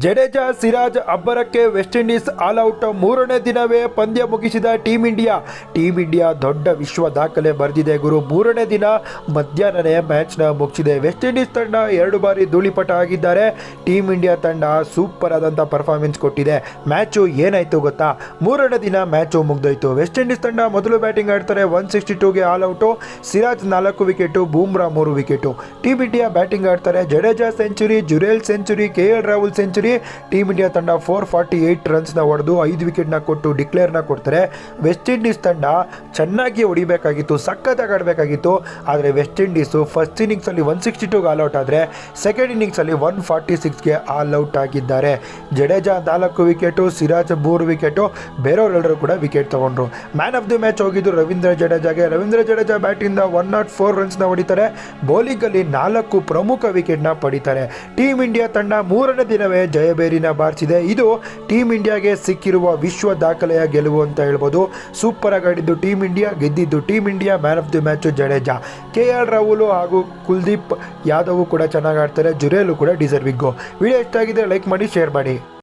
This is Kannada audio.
ಜಡೇಜಾ ಸಿರಾಜ್ ಅಬ್ಬರಕ್ಕೆ ವೆಸ್ಟ್ ಇಂಡೀಸ್ ಆಲ್ ಔಟ್. ಮೂರನೇ ದಿನವೇ ಪಂದ್ಯ ಮುಗಿಸಿದ ಟೀಂ ಇಂಡಿಯಾ ದೊಡ್ಡ ವಿಶ್ವ ದಾಖಲೆ ಬರೆದಿದೆ ಗುರು. ಮೂರನೇ ದಿನ ಮಧ್ಯಾಹ್ನನೇ ಮ್ಯಾಚ್ನ ಮುಗಿಸಿದೆ. ವೆಸ್ಟ್ ಇಂಡೀಸ್ ತಂಡ 2 ಬಾರಿ ಧೂಳಿಪಟ ಆಗಿದ್ದಾರೆ. ಟೀಂ ಇಂಡಿಯಾ ತಂಡ ಸೂಪರ್ ಆದಂಥ ಪರ್ಫಾರ್ಮೆನ್ಸ್ ಕೊಟ್ಟಿದೆ. ಮ್ಯಾಚು ಏನಾಯಿತು ಗೊತ್ತಾ? ಮೂರನೇ ದಿನ ಮ್ಯಾಚು ಮುಗ್ದೋಯ್ತು. ವೆಸ್ಟ್ ಇಂಡೀಸ್ ತಂಡ ಮೊದಲು ಬ್ಯಾಟಿಂಗ್ ಆಡ್ತಾರೆ. 162ಗೆ all out. Siraj 4 wicket, Bumrah 3 wicket. Team India batting ಆಡ್ತಾರೆ. Jadeja century, Jurel century, KL Rahul century. Team India ತಂಡ 448 ರನ್ಸ್ನ ಹೊಡೆದು 5 ವಿಕೆಟ್ನ ಕೊಟ್ಟು ಡಿಕ್ಲೇರ್ನ ಕೊಡ್ತಾರೆ. ವೆಸ್ಟ್ ಇಂಡೀಸ್ ತಂಡ ಚೆನ್ನಾಗಿ ಹೊಡಿಬೇಕಾಗಿತ್ತು, ಸಖತ್ತಾಗಿ ಆಡಬೇಕಾಗಿತ್ತು. ಆದರೆ ವೆಸ್ಟ್ ಇಂಡೀಸು ಫಸ್ಟ್ ಇನ್ನಿಂಗ್ಸಲ್ಲಿ 162ಗೆ ಆಲ್ ಔಟ್ ಆದರೆ ಸೆಕೆಂಡ್ ಇನ್ನಿಂಗ್ಸಲ್ಲಿ 146ಗೆ ಆಲ್ ಔಟ್ ಆಗಿದ್ದಾರೆ. ಜಡೇಜಾ 4 ವಿಕೆಟು, ಸಿರಾಜ್ 3 ವಿಕೆಟು, ಬೇರೆಯವರೆಲ್ಲರೂ ಕೂಡ ವಿಕೆಟ್ ತಗೊಂಡ್ರು. ಮ್ಯಾನ್ ಆಫ್ ದಿ ಮ್ಯಾಚ್ ಹೋಗಿದ್ದು ರವೀಂದ್ರ ಜಡೇಜಾಗೆ. ರವೀಂದ್ರ ಜಡೇಜಾ ಬ್ಯಾಟಿಂದ 104 ರನ್ಸ್ನ ಹೊಡಿತಾರೆ. ಬೌಲಿಂಗಲ್ಲಿ 4 ಪ್ರಮುಖ ವಿಕೆಟ್ನ ಪಡಿತಾರೆ. ಟೀಮ್ ಇಂಡಿಯಾ ತಂಡ ಮೂರನೇ ದಿನವೇ ಜಯಬೇರಿನ ಬಾರಿಸಿದೆ. ಇದು ಟೀಮ್ ಇಂಡಿಯಾಗೆ ಸಿಕ್ಕಿರುವ ವಿಶ್ವ ದಾಖಲೆಯ ಗೆಲುವು ಅಂತ ಹೇಳ್ಬೋದು. ಸೂಪರ್ ಆಗಿ ಆಡಿದ್ದು ಟೀಮ್ ಇಂಡಿಯಾ, ಗೆದ್ದಿದ್ದು team India. Man of the match Jadeja. KL Rahul ಹಾಗೂ ಕುಲ್ದೀಪ್ ಯಾದವ್ ಕೂಡ ಚೆನ್ನಾಗಿ ಆಡ್ತಾರೆ. ಜುರೇಲು ಕೂಡ ಡಿಸರ್ವಿಂಗು. ವಿಡಿಯೋ ಇಷ್ಟ ಆಗಿದೆ ಲೈಕ್ ಮಾಡಿ, ಶೇರ್ ಮಾಡಿ.